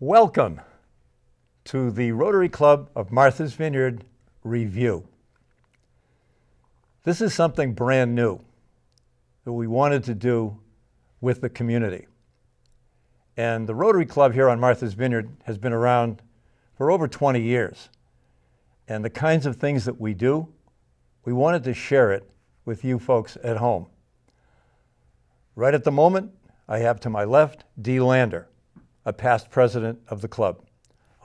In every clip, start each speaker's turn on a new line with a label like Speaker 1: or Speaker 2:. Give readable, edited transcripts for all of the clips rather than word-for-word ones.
Speaker 1: Welcome to the Rotary Club of Martha's Vineyard Review. This is something brand new that we wanted to do with the community. And the Rotary Club here on Martha's Vineyard has been around for over 20 years. And the kinds of things that we do, we wanted to share it with you folks at home. Right at the moment, I have to my left, Dee Lander, a past president of the club.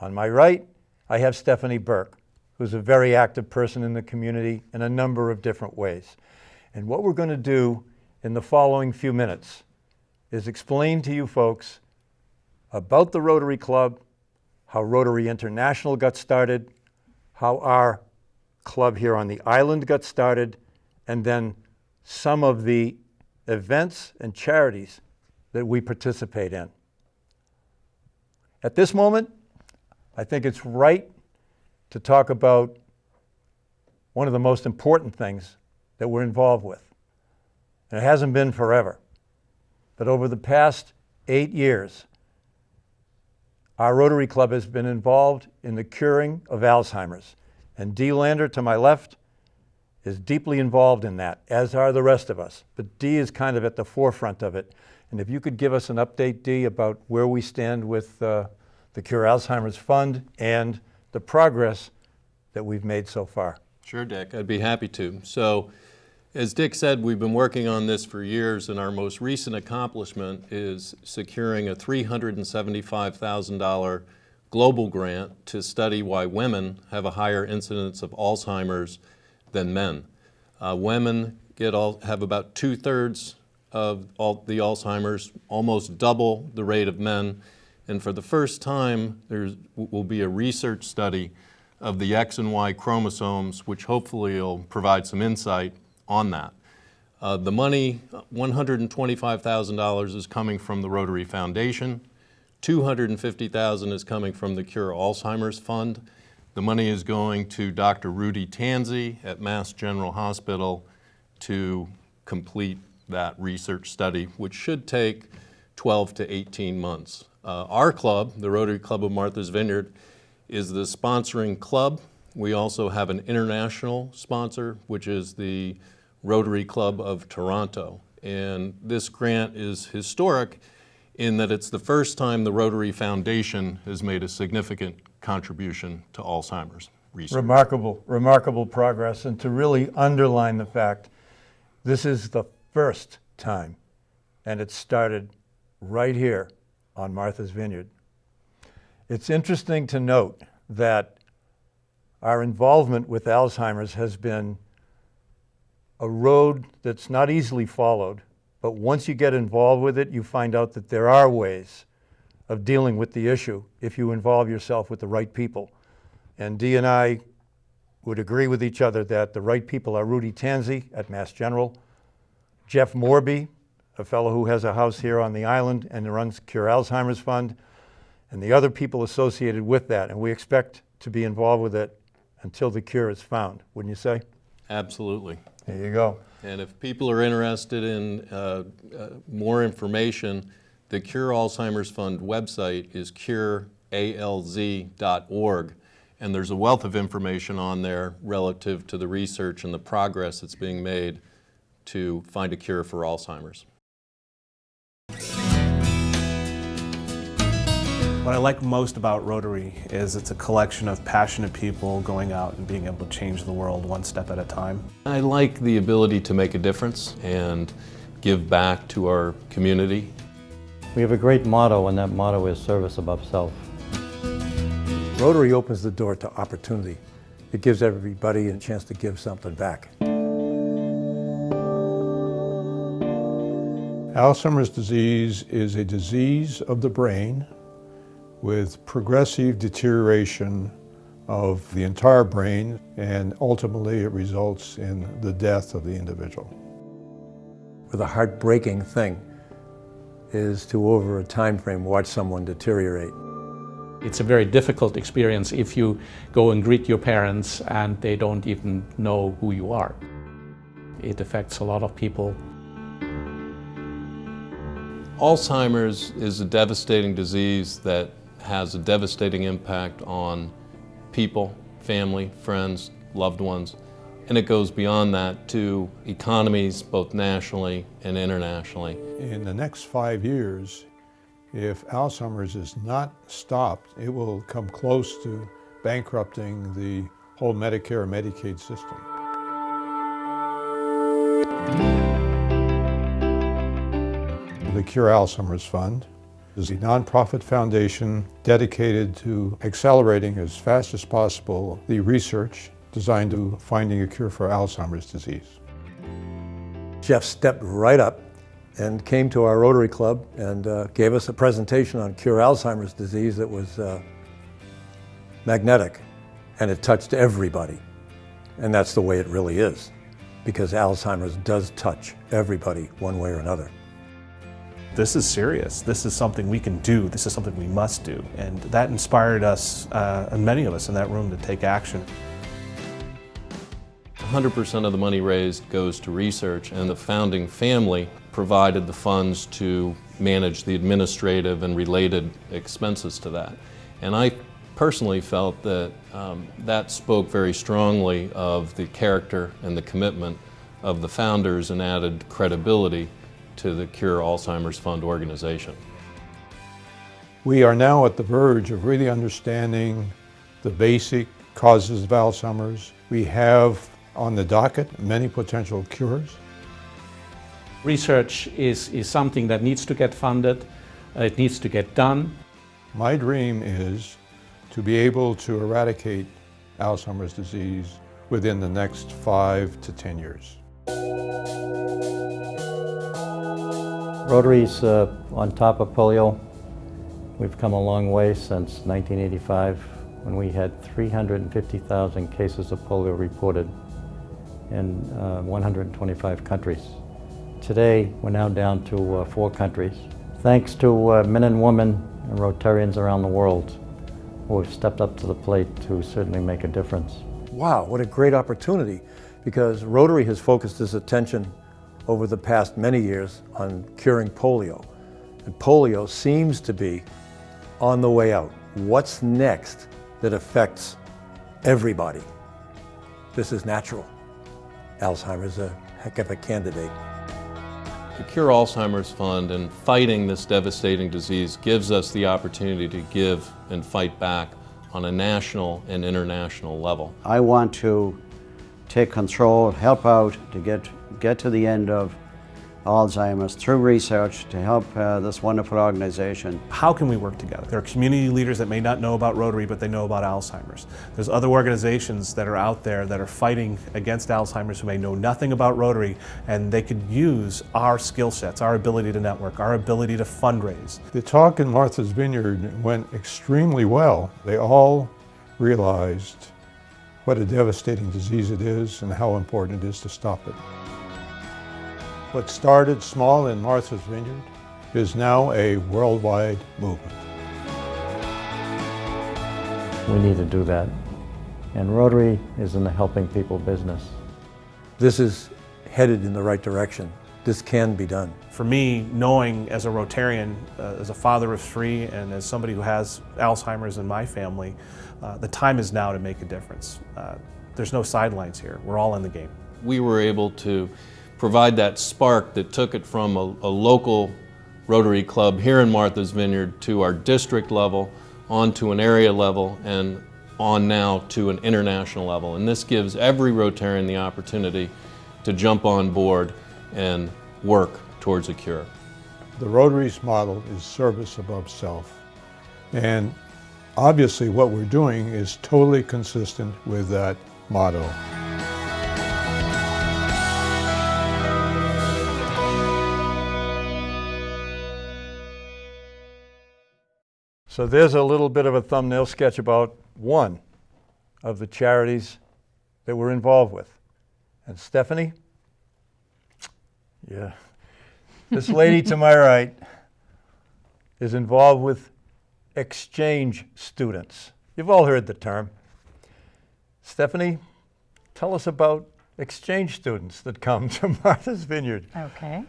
Speaker 1: On my right, I have Stephanie Burke, who's a very active person in the community in a number of different ways. And what we're going to do in the following few minutes is explain to you folks about the Rotary Club, how Rotary International got started, how our club here on the island got started, and then some of the events and charities that we participate in. At this moment, I think it's right to talk about one of the most important things that we're involved with. And it hasn't been forever, but over the past 8 years, our Rotary Club has been involved in the curing of Alzheimer's. And Dee Lander, to my left, is deeply involved in that, as are the rest of us. But Dee is kind of at the forefront of it. And if you could give us an update, Dee, about where we stand with the CureALZ Fund and the progress that we've made so far.
Speaker 2: Sure, Dick. I'd be happy to. So, as Dick said, we've been working on this for years, and our most recent accomplishment is securing a $375,000 global grant to study why women have a higher incidence of Alzheimer's than men. Women have about 2/3 of the Alzheimer's, almost double the rate of men. And for the first time, there will be a research study of the X and Y chromosomes, which hopefully will provide some insight on that. The money, $125,000, is coming from the Rotary Foundation. $250,000 is coming from the CureALZ Fund. The money is going to Dr. Rudy Tanzi at Mass General Hospital to complete that research study, which should take 12 to 18 months. Our club, the Rotary Club of Martha's Vineyard, is the sponsoring club. We also have an international sponsor, which is the Rotary Club of Toronto. And this grant is historic in that it's the first time the Rotary Foundation has made a significant contribution to Alzheimer's research.
Speaker 1: Remarkable progress. And to really underline the fact, this is the first time, and it started right here on Martha's Vineyard. It's interesting to note that our involvement with Alzheimer's has been a road that's not easily followed, but once you get involved with it, you find out that there are ways of dealing with the issue if you involve yourself with the right people. And Dee and I would agree with each other that the right people are Rudy Tanzi at Mass General, Jeff Morby, a fellow who has a house here on the island and runs CureALZ Fund, and the other people associated with that. And we expect to be involved with it until the cure is found, wouldn't you say?
Speaker 2: Absolutely.
Speaker 1: There you go.
Speaker 2: And if people are interested in more information, the CureALZ Fund website is CureALZ.org, and there's a wealth of information on there relative to the research and the progress that's being made to find a cure for Alzheimer's.
Speaker 3: What I like most about Rotary is it's a collection of passionate people going out and being able to change the world one step at a time.
Speaker 2: I like the ability to make a difference and give back to our community.
Speaker 4: We have a great motto, and that motto is service above self.
Speaker 1: Rotary opens the door to opportunity. It gives everybody a chance to give something back.
Speaker 5: Alzheimer's disease is a disease of the brain with progressive deterioration of the entire brain, and ultimately it results in the death of the individual.
Speaker 1: The heartbreaking thing is to, over a time frame, watch someone deteriorate.
Speaker 6: It's a very difficult experience if you go and greet your parents and they don't even know who you are. It affects a lot of people.
Speaker 2: Alzheimer's is a devastating disease that has a devastating impact on people, family, friends, loved ones, and it goes beyond that to economies both nationally and internationally.
Speaker 5: In the next 5 years, if Alzheimer's is not stopped, it will come close to bankrupting the whole Medicare and Medicaid system. The CureALZ Fund is a nonprofit foundation dedicated to accelerating as fast as possible the research designed to finding a cure for Alzheimer's disease.
Speaker 1: Jeff stepped right up and came to our Rotary Club and gave us a presentation on cure Alzheimer's disease that was magnetic, and it touched everybody. And that's the way it really is, because Alzheimer's does touch everybody one way or another.
Speaker 3: This is serious. This is something we can do. This is something we must do. And that inspired us, and many of us in that room, to take action.
Speaker 2: 100% of the money raised goes to research, and the founding family provided the funds to manage the administrative and related expenses to that. And I personally felt that that spoke very strongly of the character and the commitment of the founders and added credibility to the Cure Alzheimer's Fund organization.
Speaker 5: We are now at the verge of really understanding the basic causes of Alzheimer's. We have on the docket many potential cures.
Speaker 6: Research is something that needs to get funded, it needs to get done.
Speaker 5: My dream is to be able to eradicate Alzheimer's disease within the next 5 to 10 years.
Speaker 4: Rotary's on top of polio. We've come a long way since 1985, when we had 350,000 cases of polio reported in 125 countries. Today, we're now down to 4 countries. Thanks to men and women and Rotarians around the world who have stepped up to the plate to certainly make a difference.
Speaker 1: Wow, what a great opportunity, because Rotary has focused its attention over the past many years on curing polio. And polio seems to be on the way out. What's next that affects everybody? This is natural. Alzheimer's a heck of a candidate.
Speaker 2: The Cure Alzheimer's Fund and fighting this devastating disease gives us the opportunity to give and fight back on a national and international level.
Speaker 7: I want to take control, help out to get to the end of Alzheimer's through research to help this wonderful organization.
Speaker 3: How can we work together? There are community leaders that may not know about Rotary, but they know about Alzheimer's. There's other organizations that are out there that are fighting against Alzheimer's who may know nothing about Rotary, and they could use our skill sets, our ability to network, our ability to fundraise.
Speaker 5: The talk in Martha's Vineyard went extremely well. They all realized what a devastating disease it is and how important it is to stop it. What started small in Martha's Vineyard is now a worldwide movement.
Speaker 4: We need to do that. And Rotary is in the helping people business.
Speaker 1: This is headed in the right direction. This can be done.
Speaker 3: For me, knowing as a Rotarian, as a father of 3, and as somebody who has Alzheimer's in my family, the time is now to make a difference. There's no sidelines here. We're all in the game.
Speaker 2: We were able to provide that spark that took it from a local Rotary Club here in Martha's Vineyard to our district level, on to an area level, and on now to an international level. And this gives every Rotarian the opportunity to jump on board and work towards a cure.
Speaker 5: The Rotary's model is service above self. And obviously what we're doing is totally consistent with that motto.
Speaker 1: So there's a little bit of a thumbnail sketch about one of the charities that we're involved with. And Stephanie? Yeah. This lady to my right is involved with exchange students. You've all heard the term. Stephanie, tell us about exchange students that come to Martha's Vineyard.
Speaker 8: Okay.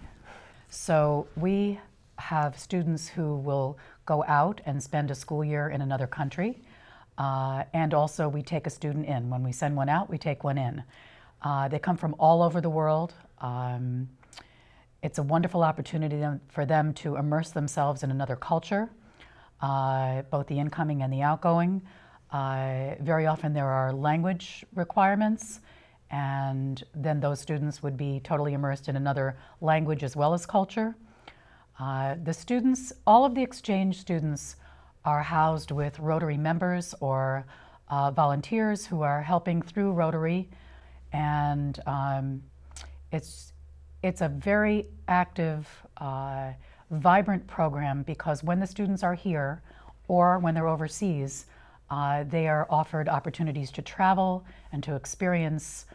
Speaker 8: So we have students who will go out and spend a school year in another country. And also we take a student in. When we send one out, we take one in. They come from all over the world. It's a wonderful opportunity for them to immerse themselves in another culture, both the incoming and the outgoing. Very often there are language requirements, and then those students would be totally immersed in another language as well as culture. The students, all of the exchange students, are housed with Rotary members or volunteers who are helping through Rotary, and it's a very active, vibrant program, because when the students are here or when they're overseas, they are offered opportunities to travel and to experience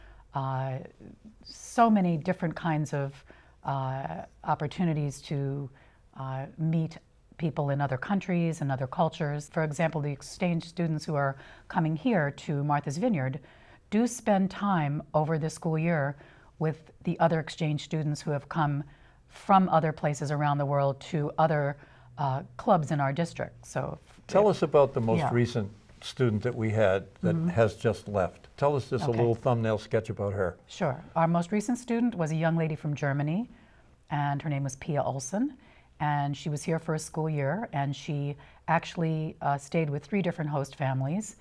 Speaker 8: so many different kinds of opportunities to meet people in other countries and other cultures. For example, the exchange students who are coming here to Martha's Vineyard do spend time over the school year with the other exchange students who have come from other places around the world to other clubs in our district. So,
Speaker 1: tell us about the most recent student that we had that has just left. Tell us just a little thumbnail sketch about her.
Speaker 8: Sure. Our most recent student was a young lady from Germany, and her name was Pia Olsen, and she was here for a school year, and she actually stayed with 3 different host families,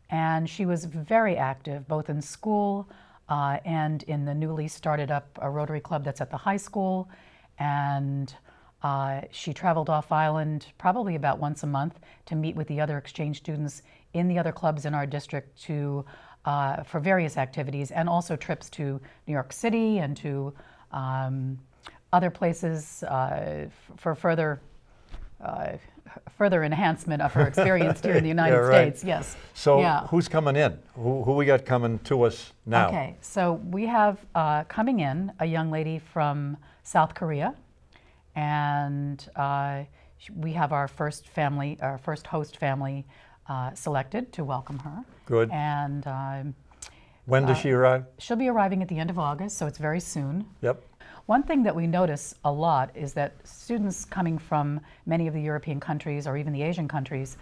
Speaker 8: and she was very active both in school and in the newly started up Rotary Club that's at the high school, and she traveled off island probably about once a month to meet with the other exchange students in the other clubs in our district to for various activities, and also trips to New York City and to other places for further enhancement of her experience here in the United States. Yes.
Speaker 1: So who's coming in? Who we got coming to us now?
Speaker 8: Okay, so we have coming in a young lady from South Korea, and we have our first host family selected to welcome her.
Speaker 1: Good.
Speaker 8: And
Speaker 1: when does she arrive?
Speaker 8: She'll be arriving at the end of August, so it's very soon.
Speaker 1: Yep.
Speaker 8: One thing that we notice a lot is that students coming from many of the European countries or even the Asian countries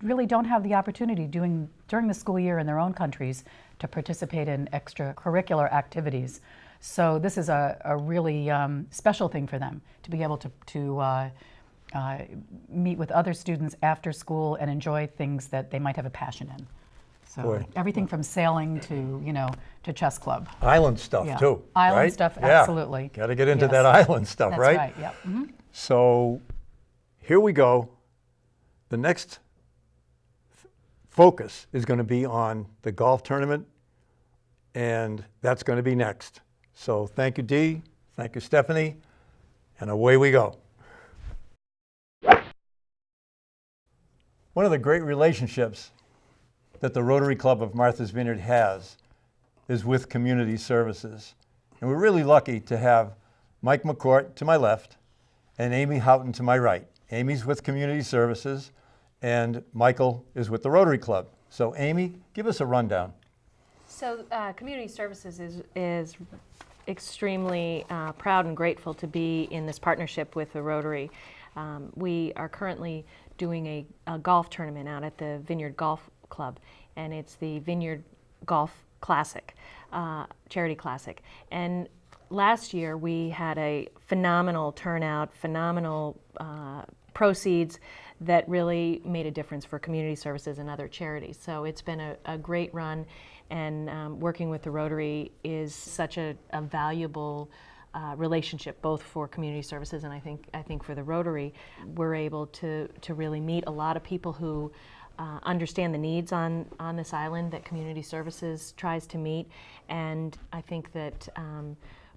Speaker 8: really don't have the opportunity during the school year in their own countries to participate in extracurricular activities. So this is a really special thing for them to be able to meet with other students after school and enjoy things that they might have a passion in. So everything from sailing to chess club.
Speaker 1: Island stuff too,
Speaker 8: Island stuff, absolutely.
Speaker 1: Got to get into that island stuff,
Speaker 8: That's
Speaker 1: right?
Speaker 8: right, yep. Mm-hmm.
Speaker 1: So here we go. The next focus is going to be on the golf tournament, and that's going to be next. So thank you, Dee. Thank you, Stephanie. And away we go. One of the great relationships that the Rotary Club of Martha's Vineyard has is with community services. And we're really lucky to have Mike McCourt to my left and Amy Houghton to my right. Amy's with community services and Michael is with the Rotary Club. So Amy, give us a rundown.
Speaker 9: So community services is extremely proud and grateful to be in this partnership with the Rotary. We are currently doing a golf tournament out at the Vineyard Golf Club, and it's the Vineyard Golf Classic, Charity Classic. And last year we had a phenomenal turnout, phenomenal proceeds that really made a difference for community services and other charities. So it's been a great run, and working with the Rotary is such a valuable relationship, both for community services and I think for the Rotary. We're able to really meet a lot of people who understand the needs on this island that community services tries to meet, and I think that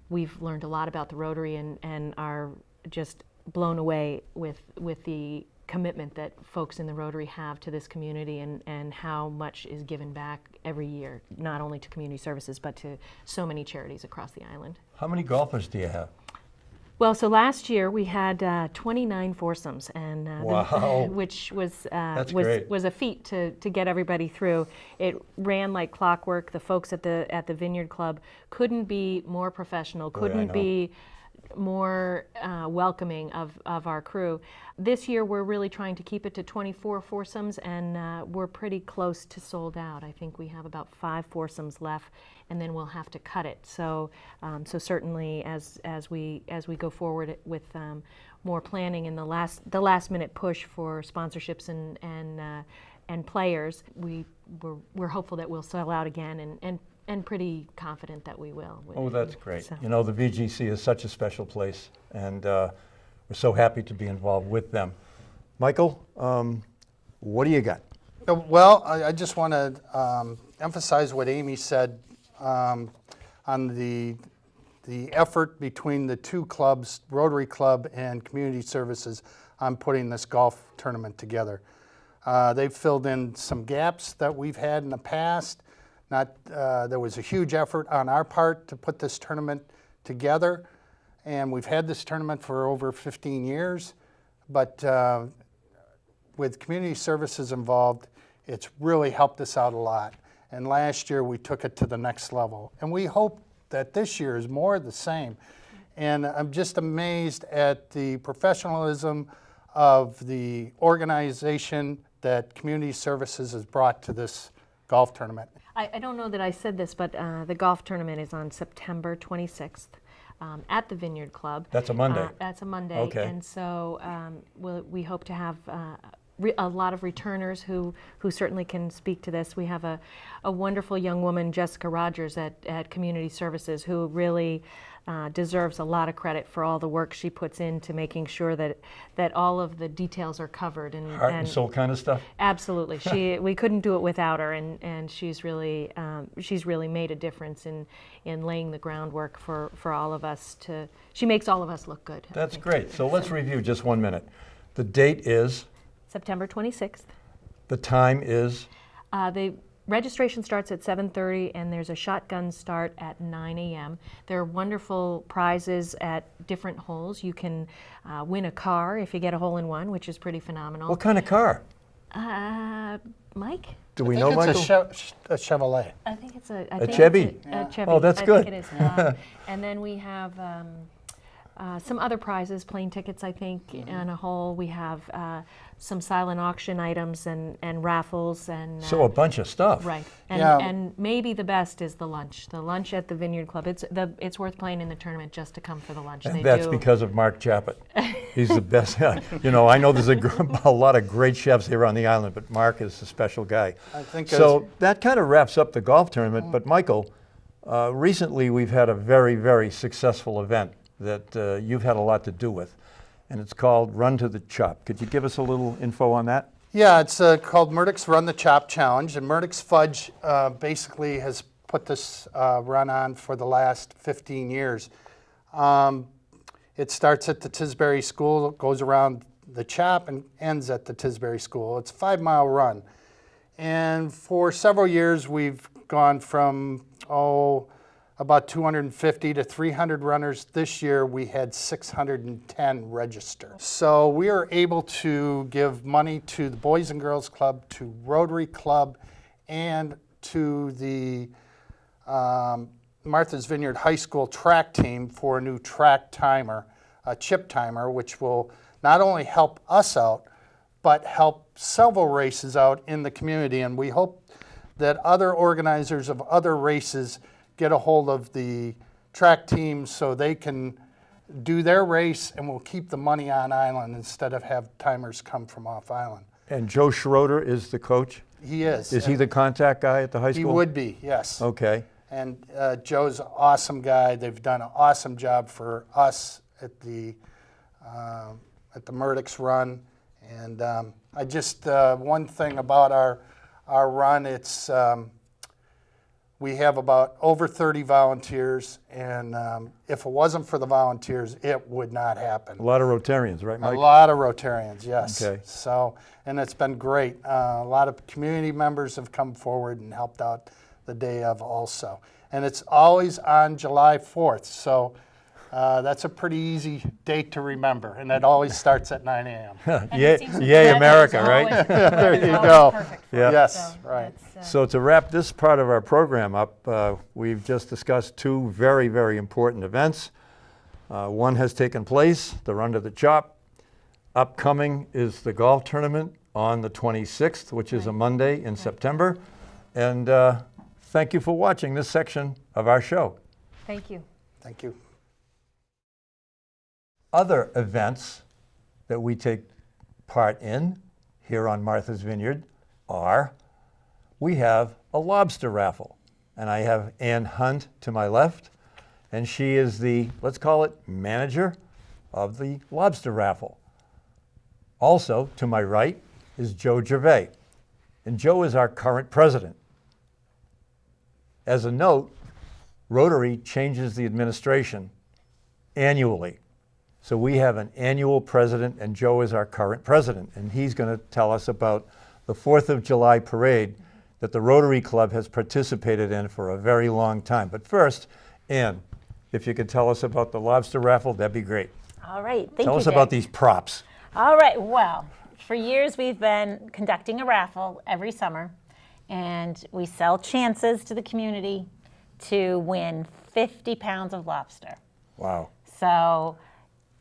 Speaker 9: we've learned a lot about the Rotary and are just blown away with the commitment that folks in the Rotary have to this community, and how much is given back every year, not only to community services but to so many charities across the island.
Speaker 1: How many golfers do you have?
Speaker 9: Well, so last year we had 29 foursomes, and
Speaker 1: wow.
Speaker 9: Which was
Speaker 1: was
Speaker 9: a feat to get everybody through. It ran like clockwork. The folks at the Vineyard Club couldn't be more professional, couldn't be more welcoming of our crew. This year we're really trying to keep it to 24 foursomes, and we're pretty close to sold out. I think we have about 5 foursomes left, and then we'll have to cut it. So so certainly as we go forward with more planning and the last minute push for sponsorships and players, we're hopeful that we'll sell out again, and pretty confident that we will.
Speaker 1: Oh, that's great.
Speaker 9: So.
Speaker 1: You know, the VGC is such a special place, and we're so happy to be involved with them. Michael, what do you got?
Speaker 10: Well, I just want to emphasize what Amy said on the effort between the two clubs, Rotary Club and Community Services, on putting this golf tournament together. They've filled in some gaps that we've had in the past. There was a huge effort on our part to put this tournament together, and we've had this tournament for over 15 years, but with Community Services involved, it's really helped us out a lot. And last year we took it to the next level, and we hope that this year is more of the same. And I'm just amazed at the professionalism of the organization that Community Services has brought to this golf tournament.
Speaker 9: I don't know that I said this, but the golf tournament is on September 26th at the Vineyard Club.
Speaker 1: That's a Monday.
Speaker 9: That's a Monday.
Speaker 1: Okay.
Speaker 9: And so we hope to have a lot of returners who certainly can speak to this. We have a wonderful young woman, Jessica Rogers, at Community Services, who really deserves a lot of credit for all the work she puts into making sure that all of the details are covered.
Speaker 1: Heart and soul kind of stuff?
Speaker 9: Absolutely. We couldn't do it without her, and she's really made a difference in laying the groundwork for all of us to. She makes all of us look good.
Speaker 1: That's great. So let's review just 1 minute. The date is?
Speaker 9: September 26th.
Speaker 1: The time is?
Speaker 9: The registration starts at 7:30, and there's a shotgun start at 9 a.m. There are wonderful prizes at different holes. You can win a car if you get a hole-in-one, which is pretty phenomenal.
Speaker 1: What kind of car?
Speaker 9: Mike?
Speaker 1: Do we know, Michael?
Speaker 10: It's a Chevrolet.
Speaker 9: I think it's a
Speaker 1: Chevy.
Speaker 9: A Chevy.
Speaker 1: Oh, that's
Speaker 9: I
Speaker 1: good.
Speaker 9: think it is. And then we have some other prizes, plane tickets, I think, on a whole. We have some silent auction items and raffles and.
Speaker 1: So a bunch of stuff.
Speaker 9: Right, and maybe the best is the lunch. The lunch at the Vineyard Club. It's worth playing in the tournament just to come for the lunch.
Speaker 1: And that's because of Mark Chappett. He's the best. You know, I know there's a lot of great chefs here on the island, but Mark is a special guy.
Speaker 10: I think
Speaker 1: so. That kind of wraps up the golf tournament. But Michael, recently we've had a very, very successful event that you've had a lot to do with, and it's called Run to the Chop. Could you give us a little info on that?
Speaker 10: Yeah, it's called Murdoch's Run the Chop Challenge, and Murdoch's Fudge basically has put this run on for the last 15 years. It starts at the Tisbury School, goes around the Chop, and ends at the Tisbury School. It's a 5-mile run, and for several years we've gone from about 250 to 300 runners. This year we had 610 register. So we are able to give money to the Boys and Girls Club, to Rotary Club, and to the Martha's Vineyard High School track team for a new track timer, a chip timer, which will not only help us out, but help several races out in the community. And we hope that other organizers of other races get a hold of the track teams so they can do their race, and we'll keep the money on island instead of have timers come from off island.
Speaker 1: And Joe Schroeder is the coach?
Speaker 10: He is.
Speaker 1: Is he the contact guy at the high school?
Speaker 10: He would be, yes.
Speaker 1: Okay.
Speaker 10: And Joe's an awesome guy. They've done an awesome job for us at the Murdoch's run. And I just, one thing about our run, it's, we have about over 30 volunteers, and if it wasn't for the volunteers, it would not happen.
Speaker 1: A lot of Rotarians, right, Mike?
Speaker 10: A lot of Rotarians, yes.
Speaker 1: Okay.
Speaker 10: So, and it's been great. A lot of community members have come forward and helped out the day of also. And it's always on July 4th, so that's a pretty easy date to remember, and it always starts at 9 a.m.
Speaker 1: Yay, America, right?
Speaker 10: There you go.
Speaker 1: Yeah.
Speaker 10: Yes, right.
Speaker 1: So to wrap this part of our program up, we've just discussed two very, very important events. One has taken place, the Run to the Chop. Upcoming is the golf tournament on the 26th, which is a Monday in September. And thank you for watching this section of our show.
Speaker 9: Thank you.
Speaker 10: Thank you.
Speaker 1: Other events that we take part in here on Martha's Vineyard are, we have a lobster raffle. And I have Ann Hunt to my left, and she is the, let's call it, manager of the lobster raffle. Also, to my right is Joe Gervain, and Joe is our current president. As a note, Rotary changes the administration annually. So we have an annual president, and Joe is our current president, and he's going to tell us about the 4th of July parade that the Rotary Club has participated in for a very long time. But first, Ann, if you could tell us about the lobster raffle, that'd be great.
Speaker 11: All right, thank you,
Speaker 1: Tell us about these props.
Speaker 11: All right, well, for years we've been conducting a raffle every summer, and we sell chances to the community to win 50 pounds of lobster.
Speaker 1: Wow.
Speaker 11: So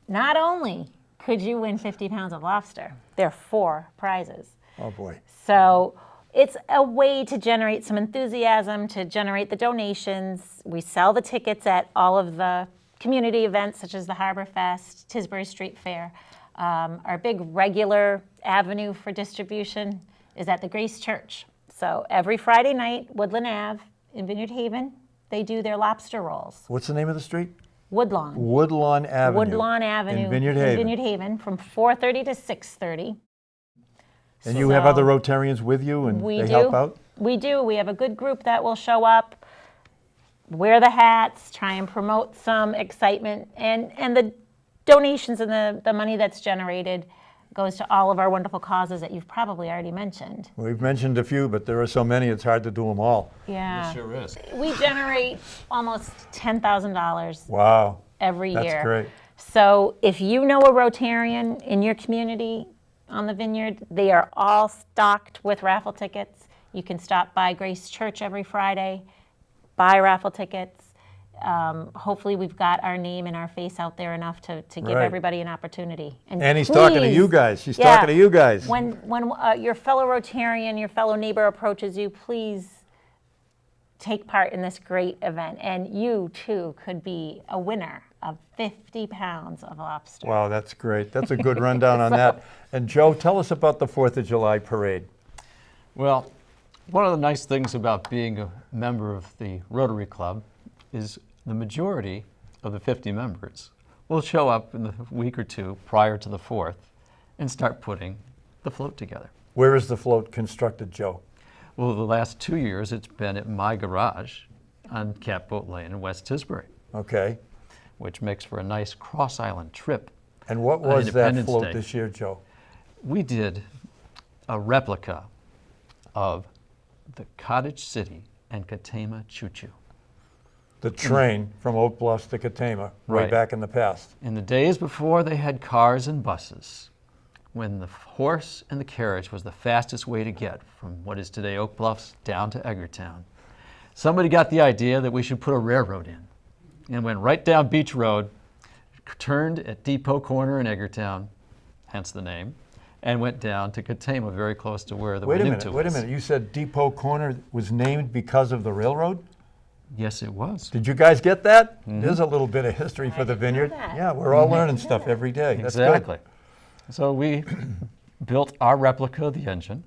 Speaker 11: not only could you win 50 pounds of lobster, there are 4 prizes.
Speaker 1: Oh boy.
Speaker 11: So it's a way to generate some enthusiasm, to generate the donations. We sell the tickets at all of the community events such as the Harbor Fest, Tisbury Street Fair. Our big regular avenue for distribution is at the Grace Church. So every Friday night, Woodland Ave in Vineyard Haven, they do their lobster rolls.
Speaker 1: What's the name of the street?
Speaker 11: Woodlawn.
Speaker 1: Woodlawn Avenue.
Speaker 11: Woodlawn Avenue
Speaker 1: in Vineyard Haven.
Speaker 11: Vineyard Haven from 4:30 to 6:30.
Speaker 1: And you have other Rotarians with you, and they help out?
Speaker 11: We do. We have a good group that will show up, wear the hats, try and promote some excitement, and the donations and the money that's generated goes to all of our wonderful causes that you've probably already mentioned.
Speaker 1: We've mentioned a few, but there are so many, it's hard to do them all.
Speaker 11: Yeah.
Speaker 2: It sure is.
Speaker 11: We generate almost $10,000
Speaker 1: Wow.
Speaker 11: every year.
Speaker 1: That's great.
Speaker 11: So if you know a Rotarian in your community on the Vineyard, they are all stocked with raffle tickets. You can stop by Grace Church every Friday, buy raffle tickets. Hopefully we've got our name and our face out there enough to give everybody an opportunity.
Speaker 1: And he's talking to you guys. She's talking to you guys.
Speaker 11: When your fellow Rotarian, your fellow neighbor approaches you, please take part in this great event. And you, too, could be a winner of 50 pounds of lobster.
Speaker 1: Wow, that's great. That's a good rundown on that. And Joe, tell us about the 4th of July parade.
Speaker 12: Well, one of the nice things about being a member of the Rotary Club is the majority of the 50 members will show up in the week or two prior to the 4th and start putting the float together.
Speaker 1: Where is the float constructed, Joe?
Speaker 12: Well, the last 2 years it's been at my garage on Catboat Lane in West Tisbury.
Speaker 1: Okay.
Speaker 12: Which makes for a nice cross-island trip.
Speaker 1: And what was that float this year, Joe?
Speaker 12: We did a replica of the Cottage City and Catema Choo-Choo.
Speaker 1: The train from Oak Bluffs to Catema, way back in the past.
Speaker 12: In the days before they had cars and buses, when the horse and the carriage was the fastest way to get from what is today Oak Bluffs down to Edgartown, somebody got the idea that we should put a railroad in and went right down Beach Road, turned at Depot Corner in Edgartown, hence the name, and went down to Catema, very close to where the Winnetou was.
Speaker 1: Wait a minute. You said Depot Corner was named because of the railroad?
Speaker 12: Yes, it was.
Speaker 1: Did you guys get that? There's a little bit of history for the Vineyard. Yeah, we're all learning stuff every day. That's
Speaker 12: exactly.
Speaker 1: Good.
Speaker 12: So we built our replica of the engine.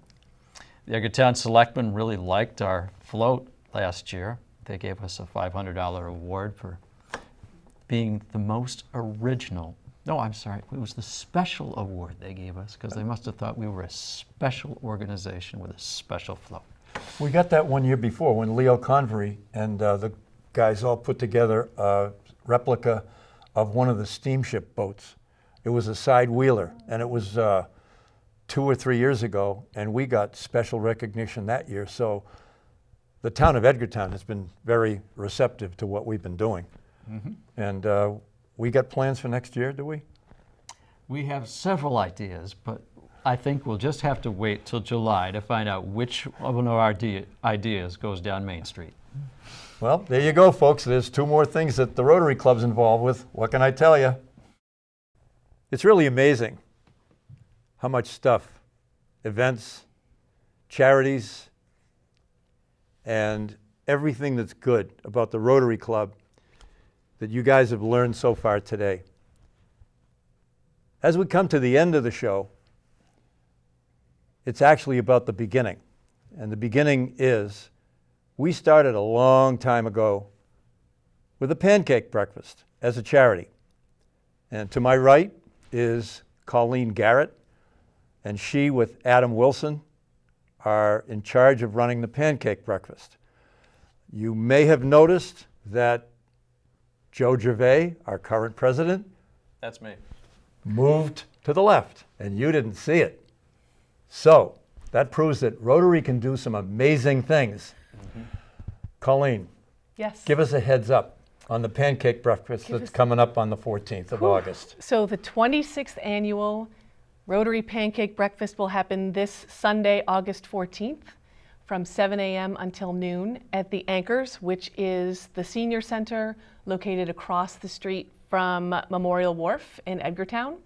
Speaker 12: The Edgartown Selectmen really liked our float last year. They gave us a $500 award for being the most original. No, I'm sorry, it was the special award they gave us because they must have thought we were a special organization with a special float.
Speaker 1: We got that one year before when Leo Convery and the guys all put together a replica of one of the steamship boats. It was a side wheeler, and it was 2 or 3 years ago, and we got special recognition that year. So the town of Edgartown has been very receptive to what we've been doing. And we got plans for next year, do we?
Speaker 12: We have several ideas, but I think we'll just have to wait till July to find out which of our ideas goes down Main Street.
Speaker 1: Well, there you go, folks. There's 2 more things that the Rotary Club's involved with. What can I tell you? It's really amazing how much stuff, events, charities, and everything that's good about the Rotary Club that you guys have learned so far today. As we come to the end of the show, it's actually about the beginning. And the beginning is, we started a long time ago with a pancake breakfast as a charity. And to my right is Colleen Garrett, and she with Adam Wilson are in charge of running the pancake breakfast. You may have noticed that Joe Gervain, our current president,
Speaker 12: That's me.
Speaker 1: moved to the left, and you didn't see it. So that proves that Rotary can do some amazing things. Colleen,
Speaker 13: Yes.
Speaker 1: give us a heads up on the pancake breakfast that's coming up on the 14th of August.
Speaker 13: So the 26th annual Rotary Pancake Breakfast will happen this Sunday, August 14th, from 7 a.m. until noon at the Anchors, which is the senior center located across the street from Memorial Wharf in Edgartown.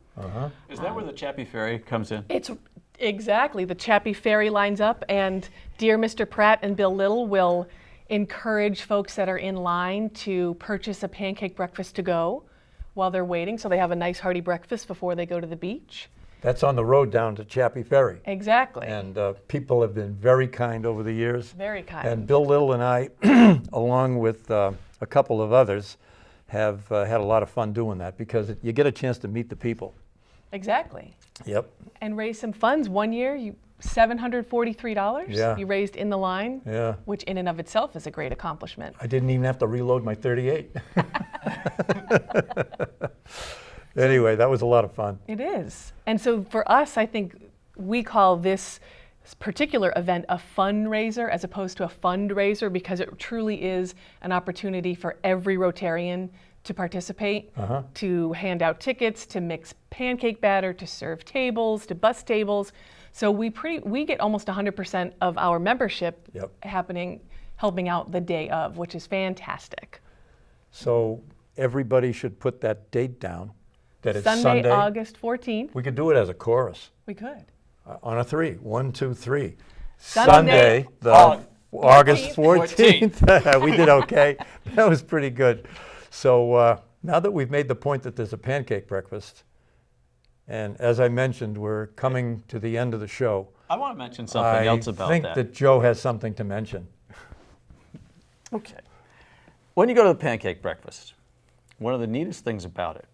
Speaker 12: Is that where the Chappie Ferry comes in?
Speaker 13: It's exactly, the Chappie Ferry lines up, and dear Mr. Pratt and Bill Little will encourage folks that are in line to purchase a pancake breakfast to go while they're waiting, so they have a nice hearty breakfast before they go to the beach.
Speaker 1: That's on the road down to Chappie Ferry.
Speaker 13: Exactly.
Speaker 1: And people have been very kind over the years.
Speaker 13: Very kind.
Speaker 1: And Bill Little and I, along with a couple of others, have had a lot of fun doing that because you get a chance to meet the people.
Speaker 13: Exactly.
Speaker 1: Yep.
Speaker 13: And raise some funds. One year, $743
Speaker 1: Yeah.
Speaker 13: you raised in the line,
Speaker 1: Yeah.
Speaker 13: which in and of itself is a great accomplishment.
Speaker 1: I didn't even have to reload my .38. Anyway, that was a lot of fun.
Speaker 13: It is. And so for us, I think we call this particular event a fundraiser as opposed to a fundraiser because it truly is an opportunity for every Rotarian to participate, to hand out tickets, to mix pancake batter, to serve tables, to bus tables. So we get almost 100% of our membership helping out the day of, which is fantastic.
Speaker 1: So everybody should put that date down. That it's
Speaker 13: Sunday, August 14th.
Speaker 1: We could do it as a chorus.
Speaker 13: We could.
Speaker 1: On a 3. 1, 2, 3.
Speaker 13: Sunday,
Speaker 1: August 14th. We did okay. That was pretty good. So now that we've made the point that there's a pancake breakfast, and as I mentioned, we're coming to the end of the show.
Speaker 12: I want to mention something else about that.
Speaker 1: I think that Joe has something to mention.
Speaker 12: Okay. When you go to the pancake breakfast, one of the neatest things about it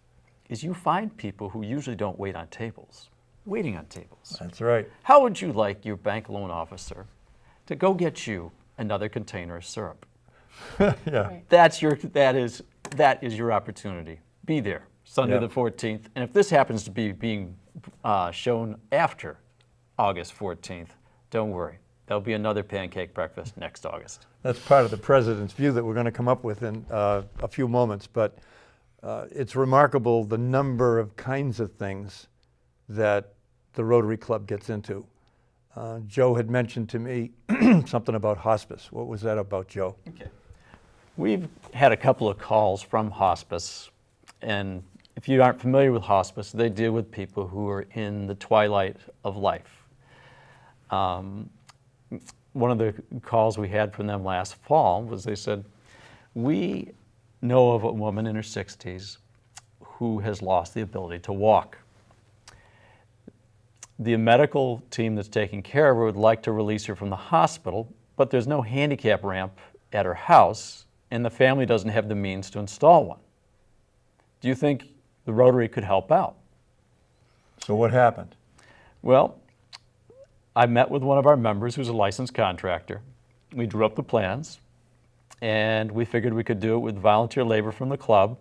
Speaker 12: is you find people who usually don't wait on tables, waiting on tables.
Speaker 1: That's right.
Speaker 12: How would you like your bank loan officer to go get you another container of syrup?
Speaker 1: Yeah.
Speaker 13: Right.
Speaker 12: That is your opportunity. Be there Sunday the 14th. And if this happens to be being shown after August 14th, don't worry. There'll be another pancake breakfast next August.
Speaker 1: That's part of the president's view that we're going to come up with in a few moments. But it's remarkable the number of kinds of things that the Rotary Club gets into. Joe had mentioned to me something about hospice. What was that about, Joe?
Speaker 12: Okay. We've had a couple of calls from hospice, and if you aren't familiar with hospice, they deal with people who are in the twilight of life. One of the calls we had from them last fall was they said, we know of a woman in her 60s who has lost the ability to walk. The medical team that's taking care of her would like to release her from the hospital, but there's no handicap ramp at her house, and the family doesn't have the means to install one. Do you think the Rotary could help out?
Speaker 1: So what happened?
Speaker 12: Well, I met with one of our members who's a licensed contractor. We drew up the plans, and we figured we could do it with volunteer labor from the club,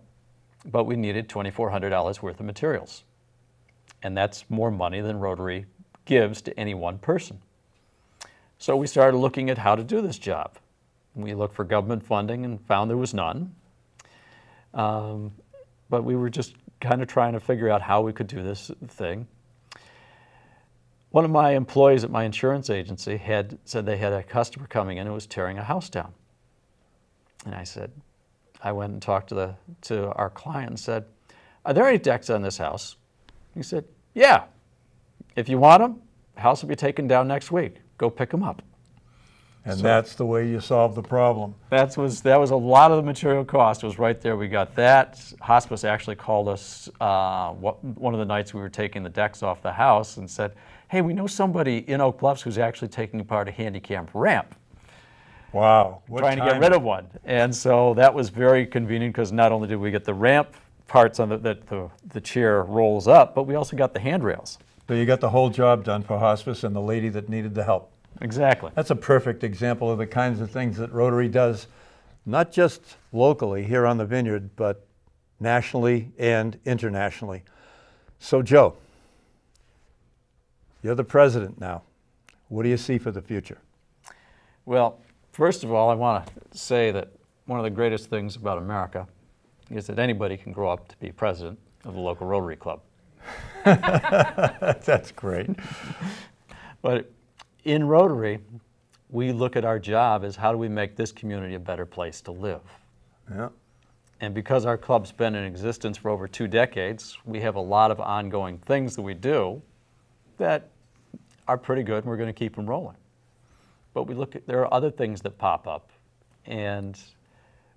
Speaker 12: but we needed $2,400 worth of materials. And that's more money than Rotary gives to any one person. So we started looking at how to do this job. We looked for government funding and found there was none. But we were just kind of trying to figure out how we could do this thing. One of my employees at my insurance agency had said they had a customer coming in who was tearing a house down. And I went and talked to our client and said, are there any decks on this house? He said, yeah. If you want them, the house will be taken down next week. Go pick them up.
Speaker 1: And that's the way you solve the problem.
Speaker 12: That was a lot of the material cost was right there. We got that. Hospice actually called us one of the nights we were taking the decks off the house and said, hey, we know somebody in Oak Bluffs who's actually taking apart a handicap ramp.
Speaker 1: Wow.
Speaker 12: Trying to get rid of one. And so that was very convenient because not only did we get the ramp parts on that the chair rolls up, but we also got the handrails.
Speaker 1: So you got the whole job done for hospice and the lady that needed the help.
Speaker 12: Exactly.
Speaker 1: That's a perfect example of the kinds of things that Rotary does, not just locally here on the Vineyard, but nationally and internationally. So Joe, you're the president now. What do you see for the future?
Speaker 12: Well, first of all, I want to say that one of the greatest things about America is that anybody can grow up to be president of the local Rotary Club.
Speaker 1: That's great.
Speaker 12: But in Rotary, we look at our job as how do we make this community a better place to live.
Speaker 1: Yeah.
Speaker 12: And because our club's been in existence for over 2 decades, we have a lot of ongoing things that we do that are pretty good, and we're going to keep them rolling. But there are other things that pop up, and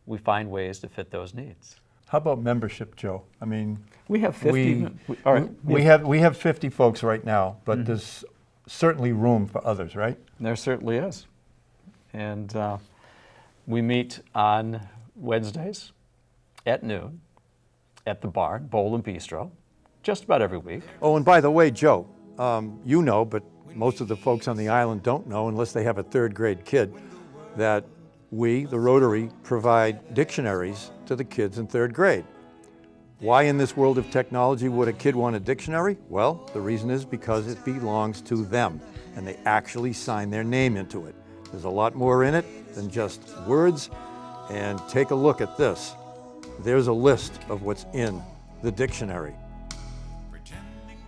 Speaker 12: we find ways to fit those needs.
Speaker 1: How about membership, Joe? I mean,
Speaker 12: we have 50.
Speaker 1: We have 50 folks right now, but there's certainly room for others, right?
Speaker 12: There certainly is. And we meet on Wednesdays at noon at the barn, Bowl and Bistro, just about every week.
Speaker 1: Oh, and by the way, Joe, you know, but most of the folks on the island don't know unless they have a 3rd grade kid, that we, the Rotary, provide dictionaries to the kids in 3rd grade. Why in this world of technology would a kid want a dictionary? Well, the reason is because it belongs to them, and they actually sign their name into it. There's a lot more in it than just words, and take a look at this. There's a list of what's in the dictionary.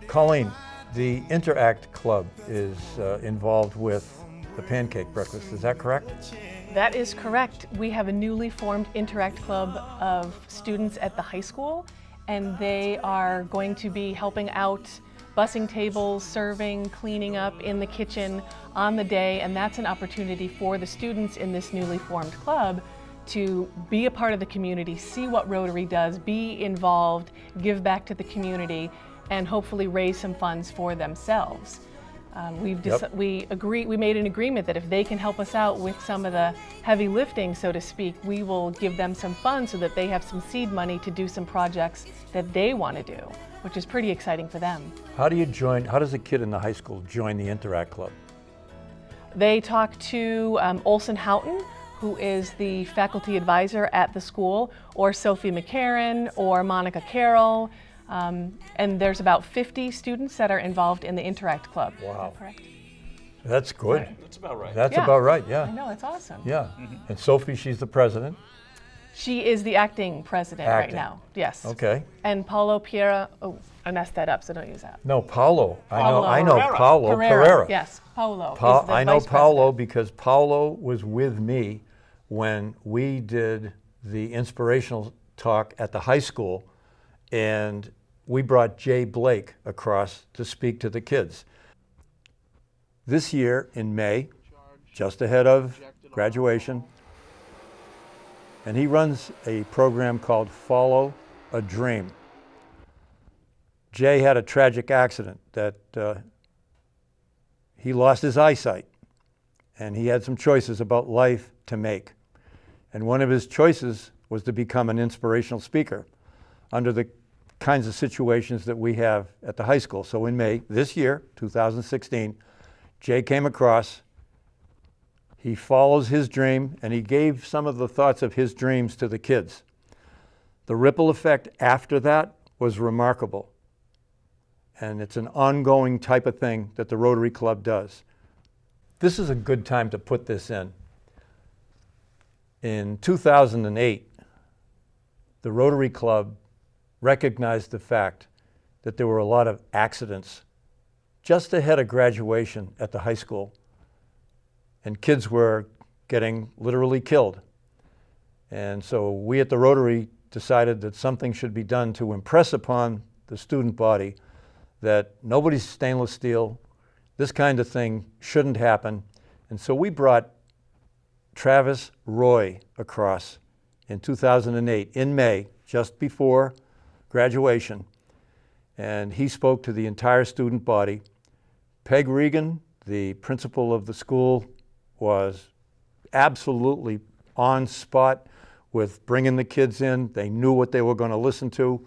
Speaker 1: Colleen, the Interact Club is involved with the pancake breakfast, is that correct?
Speaker 13: That is correct. We have a newly formed Interact Club of students at the high school, and they are going to be helping out, bussing tables, serving, cleaning up in the kitchen on the day, and that's an opportunity for the students in this newly formed club to be a part of the community, see what Rotary does, be involved, give back to the community, and hopefully raise some funds for themselves. We made an agreement that if they can help us out with some of the heavy lifting, so to speak, we will give them some funds so that they have some seed money to do some projects that they want to do, which is pretty exciting for them.
Speaker 1: How does a kid in the high school join the Interact Club?
Speaker 13: They talk to Olson Houghton, who is the faculty advisor at the school, or Sophie McCarran, or Monica Carroll. And there's about 50 students that are involved in the Interact Club.
Speaker 1: Wow.
Speaker 13: Is that correct?
Speaker 1: That's good.
Speaker 12: Right. That's about right.
Speaker 1: That's about right, yeah.
Speaker 13: I know, it's awesome.
Speaker 1: Yeah. And Sophie, she's the president.
Speaker 13: She is the acting president right now, yes.
Speaker 1: Okay.
Speaker 13: And Paulo Piera, oh, I messed that up, so don't use that.
Speaker 1: No, Paulo. I know
Speaker 13: Pereira.
Speaker 1: Paulo Pereira.
Speaker 13: Yes, Paulo.
Speaker 1: I know Paulo because Paulo was with me when we did the inspirational talk at the high school, and we brought Jay Blake across to speak to the kids. This year in May, just ahead of graduation, and he runs a program called Follow a Dream. Jay had a tragic accident that he lost his eyesight, and he had some choices about life to make. And one of his choices was to become an inspirational speaker under the kinds of situations that we have at the high school. So in May, this year, 2016, Jay came across, he follows his dream, and he gave some of the thoughts of his dreams to the kids. The ripple effect after that was remarkable. And it's an ongoing type of thing that the Rotary Club does. This is a good time to put this in. In 2008, the Rotary Club recognized the fact that there were a lot of accidents just ahead of graduation at the high school, and kids were getting literally killed. And so we at the Rotary decided that something should be done to impress upon the student body that nobody's stainless steel, this kind of thing shouldn't happen. And so we brought Travis Roy across in 2008, in May, just before graduation. And he spoke to the entire student body. Peg Regan, the principal of the school, was absolutely on spot with bringing the kids in. They knew what they were going to listen to.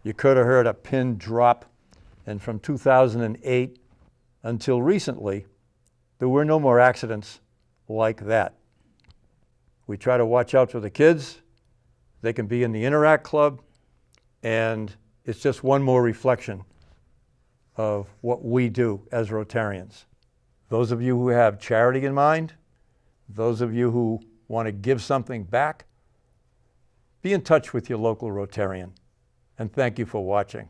Speaker 1: You could have heard a pin drop. And from 2008 until recently, there were no more accidents like that. We try to watch out for the kids. They can be in the Interact Club, and it's just one more reflection of what we do as Rotarians. Those of you who have charity in mind, those of you who want to give something back, be in touch with your local Rotarian. And thank you for watching.